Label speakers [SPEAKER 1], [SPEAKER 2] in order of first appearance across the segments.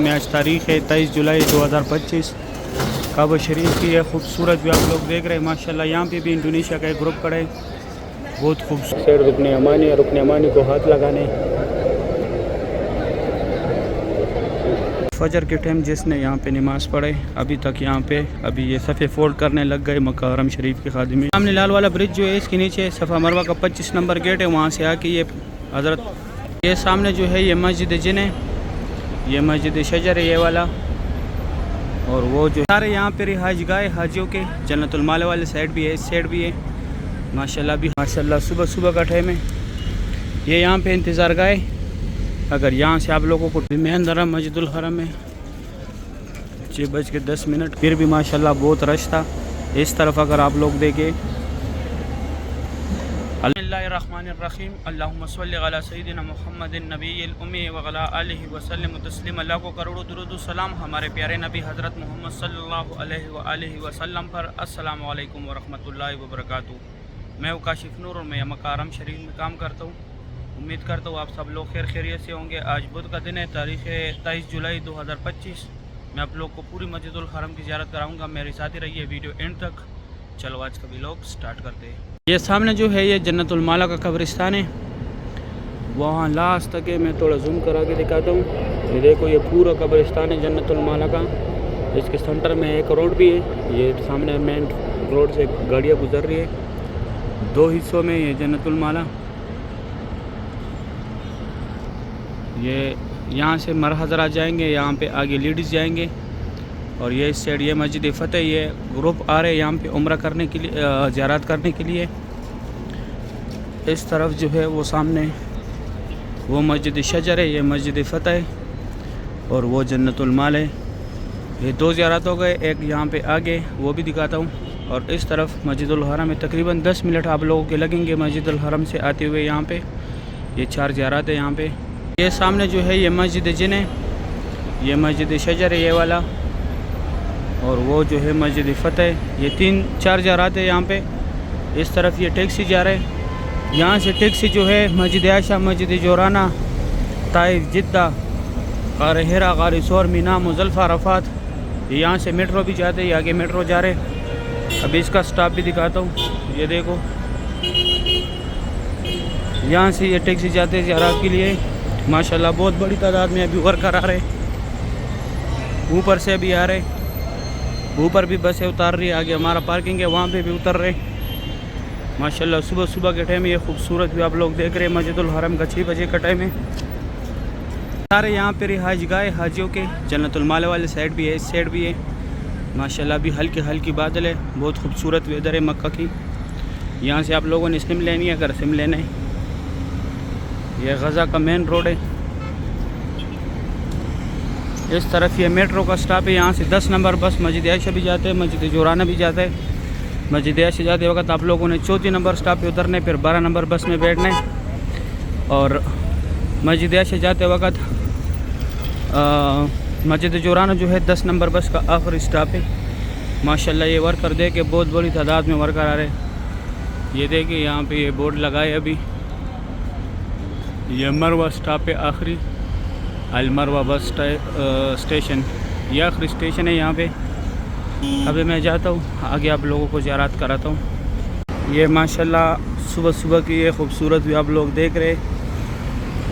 [SPEAKER 1] में आज तारीख़ है 23 जुलाई 2025। काबा शरीफ की है खूबसूरत भी आप लोग देख रहे हैं माशाल्लाह। यहाँ पे भी इंडोनेशिया का एक ग्रुप खड़ा है, बहुत खूबसूरत। रुकने अमानी को हाथ लगाने फजर के टाइम जिसने यहाँ पे नमाज़ पढ़े अभी तक यहाँ पे अभी ये सफ़े फोल्ड करने लग गए मक्का हरम शरीफ के खादिम। सामने लाल वाला ब्रिज जो है इसके नीचे सफ़ा मरवा का 25 नंबर गेट है, वहाँ से आके ये हज़रत ये सामने जो है ये मस्जिद जिन है, ये मस्जिद शजर है ये वाला। और वो जो सारे यहाँ पे रिहाइश गाह हाजियों के जन्नतुल माला वाले साइड भी है, इस साइड भी है माशाल्लाह। भी माशाल्लाह सुबह सुबह का टाइम है, ये यहाँ पे इंतज़ार गाह। अगर यहाँ से आप लोगों को मेहंदरा मस्जिदुल हरम में 6:10 फिर भी माशाल्लाह बहुत रश था। इस तरफ अगर आप लोग देखें बिस्मिल्लाहिर्रहमानिर्रहीम अल्लाहुम्मा सल्लि अला सय्यिदिना मुहम्मदिन नबिय्यिल उम्मी व अला आलिहि व सल्लिम तस्लीम। अल्लाह को करोड़ों दुरूद सलाम हमारे प्यारे नबी हज़रत मोहम्मद सल्लल्लाहु अलैहि वसल्लम पर। अस्सलामु अलैकुम व रहमतुल्लाहि व बरकातुहू। मैं काशिफ नूर और मैं मक्का हरम शरीफ में काम करता हूँ। उम्मीद करता हूँ आप सब लोग खैरियत से होंगे। आज बुध का दिन है, तारीख़ 23 जुलाई 2025। मैं आप लोग को पूरी मस्जिदुल हरम की ज़ियारत कराऊंगा, मेरे साथ ही रहिए वीडियो एंड तक। चलो आज का व्लॉग स्टार्ट करते हैं। ये सामने जो है ये जन्नतुल माला का कब्रिस्तान है, वहाँ लास्ट तक है। मैं थोड़ा जूम करा के दिखाता हूँ। ये देखो ये पूरा कब्रिस्तान है जन्नतुल माला का। इसके सेंटर में एक रोड भी है, ये सामने मेन रोड से गाड़ियाँ गुजर रही है। दो हिस्सों में ये जन्नतुल माला। ये यहाँ से मरहज़रा जाएंगे, यहाँ पे आगे लेडीज़ जाएंगे। और ये इस साइड ये मस्जिद फ़तेह, ये ग्रुप आ रहे हैं यहाँ पे उम्रा करने के लिए, ज़ियारत करने के लिए। इस तरफ जो है वो सामने वो मस्जिद शजर है, ये मस्जिद फ़तेह और वो जन्नतुल माला है। ये दो ज़ियारत हो गए, एक यहाँ पे आगे वो भी दिखाता हूँ। और इस तरफ मस्जिदुल हरम में तकरीबन 10 मिनट आप लोगों के लगेंगे मस्जिदुल हरम से आते हुए। यहाँ पे ये 4 ज़ियारत है यहाँ पे। ये सामने जो है ये मस्जिद जिन है, ये मस्जिद शजर है ये वाला। और वो जो है मस्जिद फ़तेह, ये 3-4 ज़ियारत है यहाँ पे। इस तरफ ये टैक्सी जा रहे हैं, यहाँ से टैक्सी जो है मस्जिद आयशा, मस्जिद जोराना, ताइफ, जिद्दा, ग़ार हिरा, ग़ार सौर, मीना, मुज़ल्फ़ा, अरफ़ात, यहाँ से मेट्रो भी जाते हैं, आगे मेट्रो जा रहे। अभी इसका स्टॉप भी दिखाता हूँ। ये देखो यहाँ से ये टैक्सी जाते हैं ज़ियारत के लिए माशाल्लाह। बहुत बड़ी तादाद में अभी वर्कर आ रहे, ऊपर से भी आ रहे, ऊपर भी बसें उतार रही है। आगे हमारा पार्किंग है, वहाँ पे भी उतर रहे माशाल्लाह। सुबह सुबह के टाइम ये खूबसूरत भी आप लोग देख रहे हैं मस्जिदुल हरम का 6 बजे का टाइम है। सारे यहाँ पे रिहाइश गाह हाजियों के जन्नतुल माला वाले साइड भी है, इस साइड भी है माशाल्लाह। अभी हल्के हल्की बादल है, बहुत खूबसूरत वेदर है मक्का की। यहाँ से आप लोगों ने सिम लेनी है, अगर सिम लेना है। ये गज़ा का मेन रोड है, इस तरफ ये मेट्रो का स्टॉप है। यहाँ से 10 नंबर बस मस्जिद आयशा भी जाते हैं, मस्जिद जोराना भी जाता है। मस्जिद आयशा जाते वक्त आप लोगों ने 4 नंबर स्टॉप पे उतरना है, फिर 12 नंबर बस में बैठना है। और मस्जिद आयशा जाते वक्त मस्जिद जोराना जो है 10 नंबर बस का आखिरी स्टॉप है माशाल्लाह। ये वर्कर देखे बहुत बड़ी तादाद में वर्कर आ रहे हैं। ये देखिए यहाँ पे ये बोर्ड लगाए अभी, ये मरवा स्टॉप है आखिरी, अलमरवा बस स्टेशन, ये आखिरी स्टेशन है यहाँ पे। अभी मैं जाता हूँ आगे, आप लोगों को ज़ियारत कराता हूँ। ये माशाल्लाह सुबह सुबह की ये खूबसूरत भी आप लोग देख रहे हैं।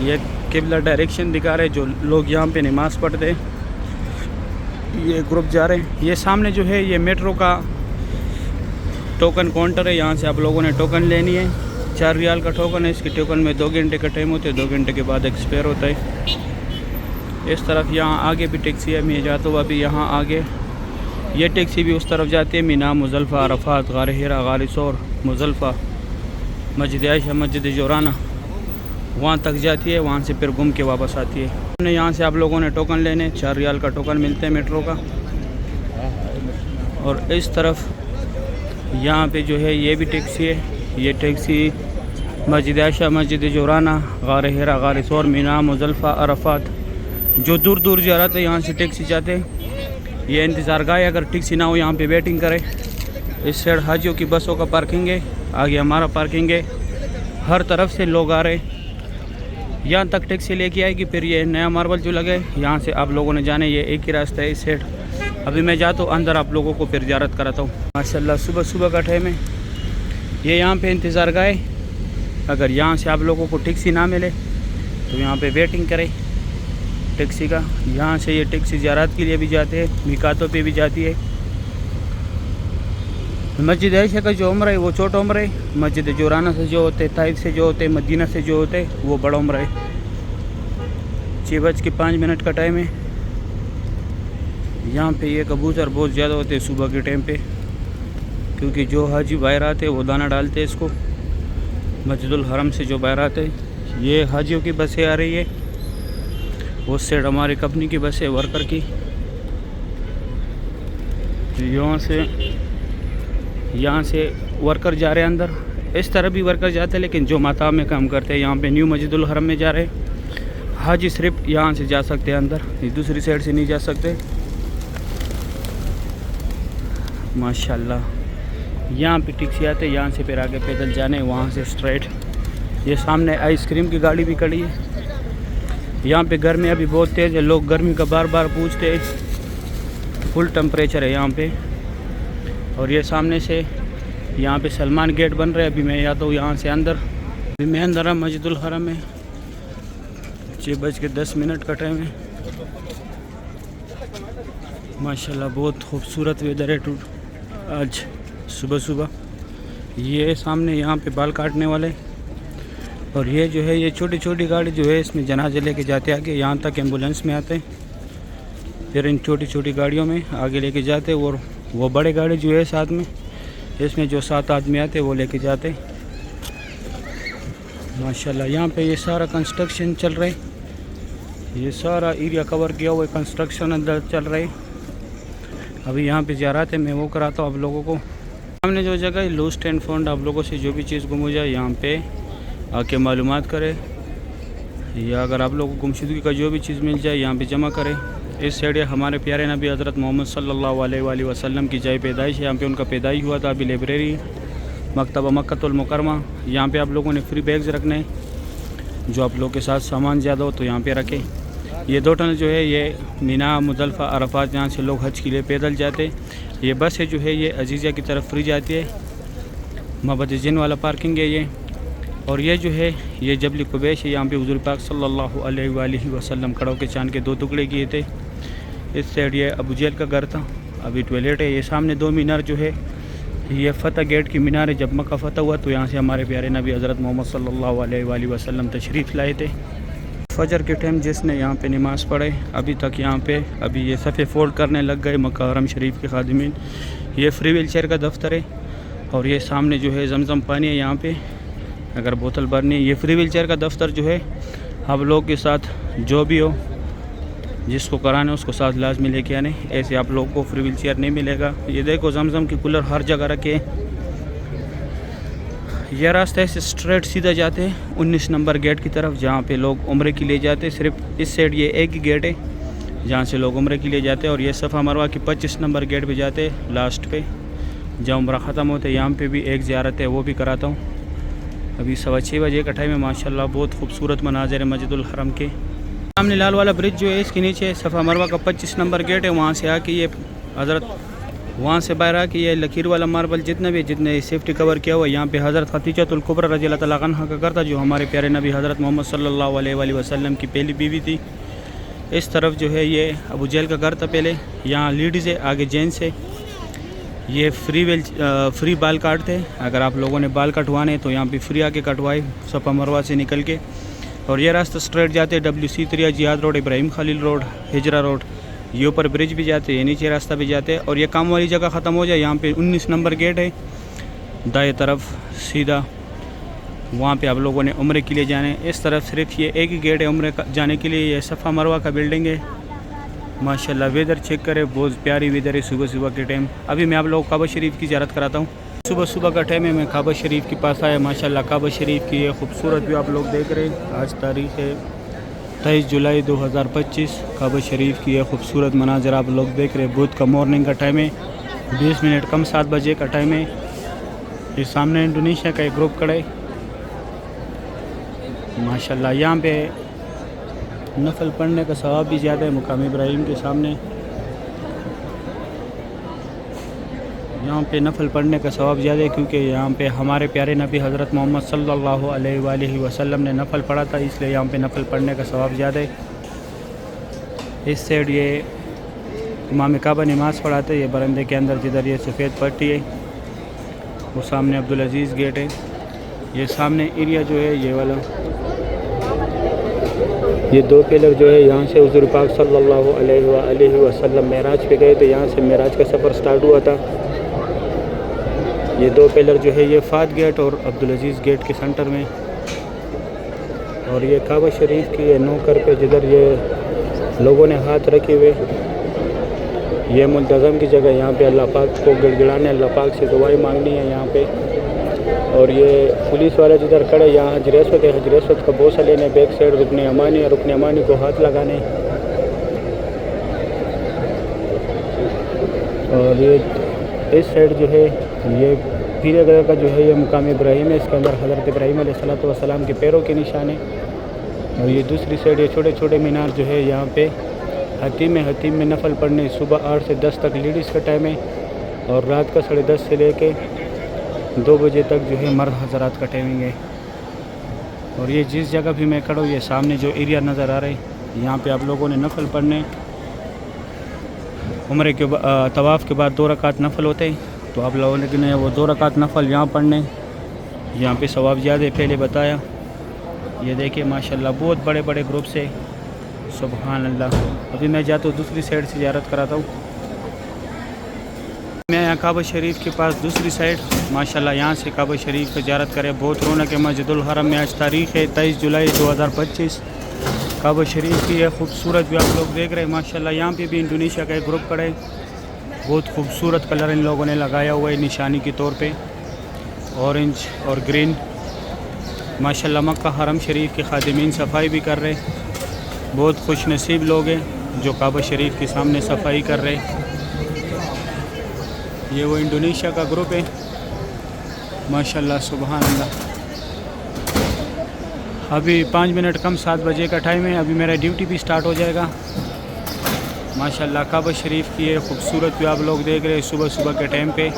[SPEAKER 1] ये किबला डायरेक्शन दिखा रहे जो लोग यहाँ पे नमाज़ पढ़ते हैं। ये ग्रुप जा रहे हैं। ये सामने जो है ये मेट्रो का टोकन काउंटर है, यहाँ से आप लोगों ने टोकन लेनी है। 4 रियाल का टोकन है। इसके टोकन में 2 घंटे का टाइम होता है, 2 घंटे के बाद एक्सपायर होता है। इस तरफ यहाँ आगे भी टैक्सी है, मैं जाता हूँ अभी यहाँ आगे। ये टैक्सी भी उस तरफ जाती है, मीना, मुज़ल्फ़ा, अरफ़ात, ग़ार हिरा, ग़ार सौर, मुज़ल्फ़ा, मस्जिद आयशा, मस्जिद जोराना, वहाँ तक जाती है। वहाँ से फिर घूम के वापस आती है। यहाँ से आप लोगों ने टोकन लेने, 4 रियाल का टोकन मिलते हैं मेट्रो का। और इस तरफ यहाँ पे जो है ये भी टैक्सी है। ये टैक्सी मस्जिद आयशा, मस्जिद जोराना, ग़ार हिरा, ग़ार सौर, मीना, मुज़ल्फ़ा, अरफ़ात, जो दूर दूर ज़ियारत है यहाँ से टैक्सी जाते हैं। ये इंतज़ार गाह, अगर टैक्सी ना हो यहाँ पे वेटिंग करें। इस साइड हाजियों की बसों का पार्किंग है, आगे हमारा पार्किंग है। हर तरफ से लोग आ रहे, यहाँ तक टैक्सी लेके आएगी, फिर ये नया मार्बल जो लगे यहाँ से आप लोगों ने जाने, ये एक ही रास्ता है इस साइड। अभी मैं जाता हूँ अंदर, आप लोगों को फिर ज़ियारत कराता हूँ। माशाल्लाह सुबह सुबह का टाइम है। ये यहाँ पे इंतज़ार गाह है। अगर यहाँ से आप लोगों को टैक्सी ना मिले तो यहाँ पे वेटिंग करें टैक्सी का। यहाँ से ये टैक्सी ज़ियारत के लिए भी जाते हैं, मिकातों पे भी जाती है। मस्जिद आयशा का जो उम्र है वो छोटा उम्र है। मस्जिद जोराना से जो होते, ताइफ से जो होते, मदीना से जो होते वो बड़ा उम्र है। 6:05 का टाइम है। यहाँ पे ये कबूतर बहुत ज़्यादा होते हैं सुबह के टाइम पे, क्योंकि जो हाजी बाहर आते हैं वो दाना डालते हैं इसको। मस्जिदुल हरम से जो बाहर आते हैं, ये हाजियों की बसें आ रही है। उस साइड हमारी कंपनी की बस है वर्कर की। यहाँ से वर्कर जा रहे हैं अंदर। इस तरह भी वर्कर जाते हैं, लेकिन जो माताब में काम करते हैं यहाँ पे न्यू मस्जिदुल हरम में जा रहे हैं। हाजी सिर्फ यहाँ से जा सकते हैं अंदर, दूसरी साइड से नहीं जा सकते। माशाल्लाह यहाँ पे टैक्सी आते हैं, यहाँ से फिर आगे पैदल जाने, वहाँ से स्ट्रेट। ये सामने आइसक्रीम की गाड़ी भी खड़ी है। यहाँ पे गर्मी अभी बहुत तेज़ है, लोग गर्मी का बार बार पूछते हैं। फुल टेम्परेचर है यहाँ पे। और ये सामने से यहाँ पे सलमान गेट बन रहे हैं। अभी मैं आता हूँ यहाँ से अंदर। अभी मैं अंदर आ मस्जिदुल हरम में। 6:10 का टाइम है। माशाल्लाह बहुत खूबसूरत वेदर है आज सुबह सुबह। ये सामने यहाँ पे बाल काटने वाले, और ये जो है ये छोटी छोटी गाड़ी जो है इसमें जनाजे लेके जाते आगे, यहाँ तक एम्बुलेंस में आते हैं, फिर इन छोटी छोटी गाड़ियों में आगे लेके जाते। और वो बड़े गाड़ी जो है साथ में, इसमें जो 7 आदमी आते वो लेके जाते। माशाल्लाह यहाँ पे ये सारा कंस्ट्रक्शन चल रहा है। ये सारा एरिया कवर किया हुआ है, कंस्ट्रक्शन अंदर चल रहा है। अभी यहाँ पे ज़ियारत है, मैं वो कराता हूँ आप लोगों को। सामने जो जगह है लॉस्ट एंड फाउंड, आप लोगों से जो भी चीज़ गुम हो जाए यहाँ पे आके मालूमात करें, या अगर आप लोगों को गुमशुदगी का जो भी चीज़ मिल जाए यहाँ पे जमा करें। इस साइड हमारे प्यारे नबी हज़रत मोहम्मद सल्लल्लाहु अलैहि वसल्लम की जय पैदाइश है। यहाँ पे उनका पैदाइश हुआ था। अभी लाइब्रेरी मकतबा मक्कतुल मुकरमा, यहाँ पे आप लोगों ने फ्री बैग्स रखने हैं। जो आप लोग के साथ सामान ज़्यादा हो तो यहाँ पे रखें। ये 2 टनल जो है ये मीना मुज़दलिफ़ा अरफात, जहाँ से लोग हज के लिए पैदल जाते। ये बस है जो है ये अजीज़ा की तरफ फ्री जाती है। मबद जिन वाला पार्किंग है ये। और ये जो है ये जबल कुबैश है। यहाँ पे हुज़ूर पाक सल्लल्लाहु अलैहि वसल्लम खड़ों के चांद के 2 टुकड़े किए थे। इस साइड ये अबू जहल का घर था, अभी टॉयलेट है। ये सामने 2 मीनार जो है ये फ़तह गेट की मीनार है। जब मक्का फ़तह हुआ तो यहाँ से हमारे प्यारे नबी हज़रत मोहम्मद सल्लल्लाहु अलैहि वसल्लम तशरीफ़ लाए थे। फजर के टाइम जिसने यहाँ पे नमाज़ पढ़े अभी तक यहाँ पे अभी ये सफ़े फोल्ड करने लग गए मक्का हरम शरीफ के खादिमीन। ये फ्री व्हील चेयर का दफ्तर है। और ये सामने जो है जमजम पानी है यहाँ पे, अगर बोतल भरनी है। ये फ्री व्हील चेयर का दफ्तर जो है आप लोग के साथ जो भी हो जिसको कराना है उसको साथ लाजमी लेके आने। ऐसे आप लोग को फ्री व्हील चेयर नहीं मिलेगा। ये देखो जमजम की कूलर हर जगह रखे। यह रास्ता ऐसे स्ट्रेट सीधा जाते हैं 19 नंबर गेट की तरफ, जहाँ पे लोग उम्रे के लिए जाते हैं। सिर्फ इस साइड ये एक ही गेट है जहाँ से लोग उम्रे के लिए जाते हैं। और ये सफ़ा मरवा की 25 नंबर गेट पे जाते हैं लास्ट पे, जहाँ उम्रा ख़त्म होता है। यहाँ पे भी एक ज़ियारत है, वो भी कराता हूँ। अभी 6:15 बजे का टाइम है। माशाल्लाह बहुत खूबसूरत मनाज़र है मस्जिदुल हरम के। सामने लाल वाला ब्रिज जो है इसके नीचे सफ़ा मरवा का 25 नंबर गेट है। वहाँ से आके ये हज़रत वहाँ से बाहर आके ये लकीर वाला मार्बल जितने सेफ्टी कवर किया हुआ है। यहाँ पे हज़रत खदीजतुल कुबरा रज़ियल्लाहु तआला अन्हा का घर था, जो हमारे प्यारे नबी हज़रत मोहम्मद सल्लल्लाहु अलैहि वसल्लम की पहली बीवी थी। इस तरफ जो है ये अबू जहल का घर था पहले। यहाँ लेडीज़ है, आगे जेंट्स है। ये फ्री बाल काटते हैं। अगर आप लोगों ने बाल कटवाने तो यहाँ पे फ्री आके कटवाए सफ़ा मरवा से निकल के। और ये रास्ता स्ट्रेट जाते हैं WC3 Jihad road, Ibrahim Khalil road, Hijra road. ये ऊपर ब्रिज भी जाते हैं, नीचे रास्ता भी जाते हैं। और ये काम वाली जगह ख़त्म हो जाए यहाँ पे 19 नंबर गेट है दाएं तरफ सीधा, वहाँ पे आप लोगों ने उम्रे के लिए जाने। इस तरफ सिर्फ ये एक ही गेट है उम्रे जाने के लिए। ये सफ़ा मरवा का बिल्डिंग है। माशाल्लाह वेदर चेक करें, बहुत प्यारी वेदर है सुबह सुबह के टाइम। अभी मैं आप लोगों को काबा शरीफ की ज़ियारत कराता हूँ। सुबह सुबह का टाइम है, मैं काबा शरीफ के पास आया। माशाल्लाह काबा शरीफ की ये खूबसूरत व्यू आप लोग देख रहे हैं। आज तारीख़ है 23 जुलाई 2025। काबा शरीफ की ये खूबसूरत मनाज़र आप लोग देख रहे हैं। बुध का मॉर्निंग का टाइम है, 20 मिनट कम 7 बजे का टाइम है। ये सामने इंडोनेशिया का एक ग्रुप खड़ा है। माशाल्लाह यहाँ पे नफल पढ़ने का सवाब भी ज़्यादा है मुकाम इब्राहिम के सामने। यहाँ पे नफल पढ़ने का सवाब ज़्यादा है क्योंकि यहाँ पे हमारे प्यारे नबी हज़रत मोहम्मद सल्लल्लाहु अलैहि वसल्लम ने नफल पढ़ा था, इसलिए यहाँ पे नफल पढ़ने का सवाब ज़्यादा है। इस साइड ये इमाम काबा नमाज़ पढ़ाते हैं, ये बरंदे के अंदर जिधर ये सफ़ेद पट्टी है वो सामने अब्दुल अज़ीज़ गेट है। ये सामने एरिया जो है ये वाला, ये दो पिलर जो है यहाँ से हुज़ूर पाक सल्लल्लाहु अलैहि वसल्लम मेराज पे गए थे, यहाँ से मेराज का सफ़र स्टार्ट हुआ था। ये दो पिलर जो है ये फ़ात गेट और अब्दुल अज़ीज़ गेट के सेंटर में, और ये काबा शरीफ की नौकर पे जिधर ये लोगों ने हाथ रखे हुए, ये मुल्तज़म की जगह, यहाँ पे अल्लाह पाक को गिड़गिड़ाने, अल्लाह पाक से दुआएं मांगनी है यहाँ पे। और ये पुलिस वाले जिधर खड़े यहाँ हजर अस्वद है, हजर अस्वद का बोसा लेने, बैक साइड रुकने अमानी है, रुकने अमानी को हाथ लगाने। और ये इस साइड जो है ये पीले कलर का जो है ये मुकाम इब्राहिम है, इसके अंदर हज़रत इब्राहिम अलैहिस्सलातु वस्सलाम के पैरों के निशान है। और ये दूसरी साइड ये छोटे छोटे मीनार जो है यहाँ पे हतीम में नफल पढ़ने सुबह 8 से 10 तक लेडीज़ का टाइम है, और रात का 10:30 से लेके 2 बजे तक जो है मर्द हज़रात का टाइमिंग है। और ये जिस जगह भी मैं खड़ा हूँ ये सामने जो एरिया नज़र आ रहा है, यहाँ पे आप लोगों ने नफल पढ़ने, उम्रे के तवाफ़ के बाद 2 रकात नफल होते हैं, तो आप लोगों ने वो 2 रकात नफल यहाँ पढ़ने, यहाँ पे सवाब ज़्यादा है, पहले बताया। ये देखिए माशाल्लाह बहुत बड़े बड़े ग्रुप से, सुबहान अल्लाह। अभी मैं जाता हूँ दूसरी साइड से ज़ियारत कराता हूँ। मैं यहाँ काबा शरीफ के पास दूसरी साइड, माशाल्लाह यहाँ से काबा शरीफ की ज़ियारत करें, बहुत रौनक है। मस्जिदुल हरम में आज तारीख़ है 23 जुलाई 2025। काबा शरीफ की है खूबसूरत भी आप लोग देख रहे हैं माशाल्लाह। यहाँ पे भी इंडोनेशिया का एक ग्रुप खड़ा है, बहुत खूबसूरत कलर इन लोगों ने लगाया हुआ है निशानी के तौर पे, ऑरेंज और ग्रीन। माशाल्लाह मक्का हरम शरीफ के खादिमीन सफाई भी कर रहे, बहुत खुश नसीब लोग हैं जो काबा शरीफ के सामने सफाई कर रहे। ये वो इंडोनेशिया का ग्रुप है माशाल्लाह, सुबहान अल्लाह। अभी 5 मिनट कम 7 बजे का टाइम है, अभी मेरा ड्यूटी भी स्टार्ट हो जाएगा माशाल्लाह। काबा शरीफ की ये खूबसूरत भी आप लोग देख रहे हैं सुबह सुबह के टाइम पे।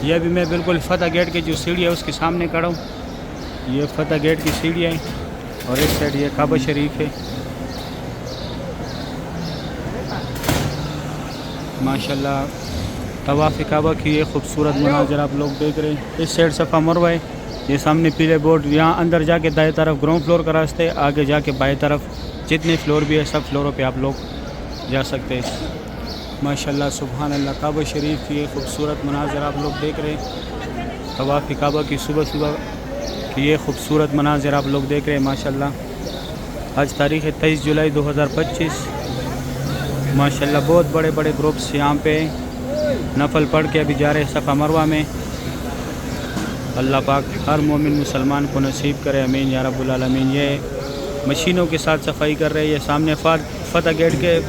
[SPEAKER 1] यह भी मैं बिल्कुल फ़तह गेट के जो सीढ़ी है उसके सामने खड़ा हूँ, ये फ़तह गेट की सीढ़ी है, और इस साइड ये काबा शरीफ है माशाल्लाह। तवाफ़ काबा की ये खूबसूरत मनाज़र आप लोग देख रहे हैं। इस साइड सफ़ा मरवा है, ये सामने पीले बोर्ड, यहाँ अंदर जाके दाएं तरफ ग्राउंड फ्लोर का रास्ते, आगे जाके बाएं तरफ जितने फ्लोर भी है सब फ्लोरों पे आप लोग जा सकते हैं माशाल्लाह, सुबहान अल्लाह। काबा शरीफ की ये खूबसूरत मनाज़र आप लोग देख रहे हैं, तवाफ़ काबा की सुबह सुबह की ये खूबसूरत मनाज़र आप लोग देख रहे हैं माशाल्लाह। आज तारीख़ है 23 जुलाई 2025 माशाल्लाह। बहुत बड़े बड़े ग्रुप्स यहाँ पे नफल पढ़ के अभी जा रहे हैं सफ़ा मरवा में। अल्लाह पाक हर मोमिन मुसलमान को नसीब करे, अमीन या रब्बुल आलमीन। ये मशीनों के साथ सफाई कर रहे हैं, ये सामने फ़तह गेट के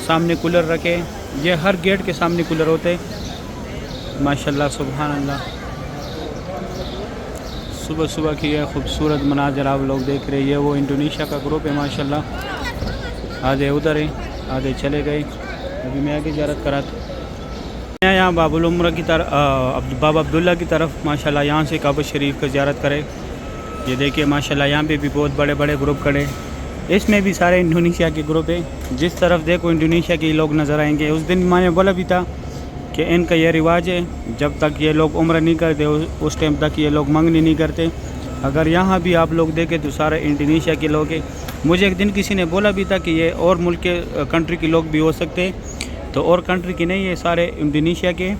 [SPEAKER 1] सामने कूलर रखे, ये हर गेट के सामने कूलर होते माशाल्लाह, सुबहान अल्लाह। सुबह सुबह की यह खूबसूरत मनाज़र आप लोग देख रहे हैं, ये वो इंडोनेशिया का ग्रुप है माशाल्लाह। आधे उधर है, आधे चले गए, अभी मैं आगे ज़ियारत कराता। मैं यहाँ बाबुल उम्र की तरफ, बाबा अब्दुल्ला की तरफ माशाल्लाह यहाँ से काबा शरीफ का ज़ियारत करें। ये देखिए माशाल्लाह यहाँ पे भी बहुत बड़े बड़े ग्रुप खड़े, इसमें भी सारे इंडोनेशिया के ग्रुप है। जिस तरफ देखो इंडोनेशिया के लोग नज़र आएंगे। उस दिन मैंने बोला भी था कि इनका यह रिवाज है, जब तक ये लोग उम्र नहीं करते उस टाइम तक ये लोग मंगनी नहीं करते। अगर यहाँ भी आप लोग देखें तो सारे इंडोनेशिया के लोग हैं। मुझे एक दिन किसी ने बोला भी था कि ये और मुल्क के कंट्री के लोग भी हो सकते हैं, तो और कंट्री के नहीं है, सारे इंडोनेशिया के।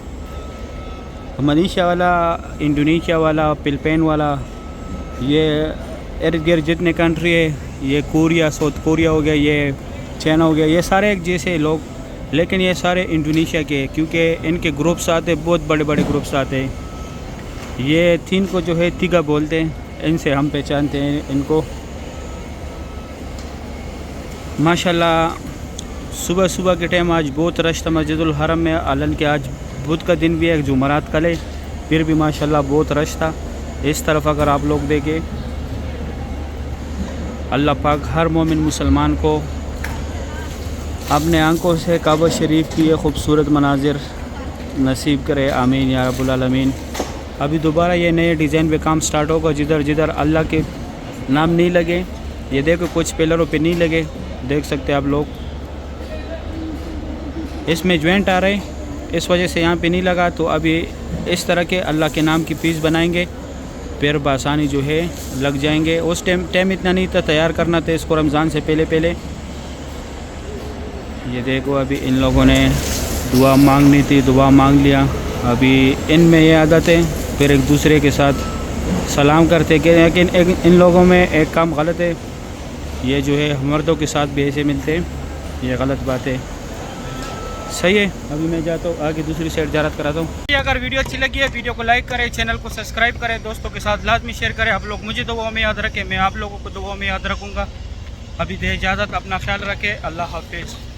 [SPEAKER 1] मलेशिया वाला, इंडोनेशिया वाला, फिलिपाइन वाला, ये इर्द गिर्द जितने कंट्री है, ये कोरिया, साउथ कोरिया हो गया, ये चाइना हो गया, ये सारे एक जैसे लोग, लेकिन ये सारे इंडोनेशिया के, क्योंकि इनके ग्रुप्स आते, बहुत बड़े बड़े ग्रुप्स आते हैं। ये 3 को जो है तिगा बोलते हैं, इनसे हम पहचानते हैं इनको माशाल्लाह। सुबह सुबह के टाइम आज बहुत रश था मस्जिदुल हरम में, हालांकि कि आज बुध का दिन भी है, जुमरात कल है, फिर भी माशाल्लाह बहुत रश था। इस तरफ अगर आप लोग देखें अल्लाह पाक हर मोमिन मुसलमान को अपने आंखों से काबा शरीफ की ये ख़ूबसूरत मनाजिर नसीब करे, आमीन या रब्बुल आलमीन। अभी दोबारा ये नए डिज़ाइन पे काम स्टार्ट होगा, जिधर जिधर अल्लाह के नाम नहीं लगे, ये देखो कुछ पिलरों पे नहीं लगे, देख सकते हैं आप लोग, इसमें जॉइंट आ रहे, इस वजह से यहाँ पे नहीं लगा। तो अभी इस तरह के अल्लाह के नाम की पीस बनाएंगे, फिर बासानी जो है लग जाएंगे। उस टाइम इतना नहीं था, तैयार करना था इसको रमज़ान से पहले। ये देखो अभी इन लोगों ने दुआ मांगनी थी, दुआ मांग लिया। अभी इनमें ये आदत है फिर एक दूसरे के साथ सलाम करते कि, लेकिन इन लोगों में एक काम गलत है, ये जो है मर्दों के साथ भी ऐसे मिलते हैं, ये गलत बात है। सही है, अभी मैं जाता हूँ आगे दूसरी साइड ज़ियारत कराता हूँ। अगर वीडियो अच्छी लगी है, वीडियो को लाइक करें, चैनल को सब्सक्राइब करें, दोस्तों के साथ लाजमी शेयर करें। आप लोग मुझे दुआओं में याद रखें, मैं आप लोगों को दुआओं में याद रखूँगा। अभी दे इजाज़त, अपना ख्याल रखें, अल्लाह हाफिज़।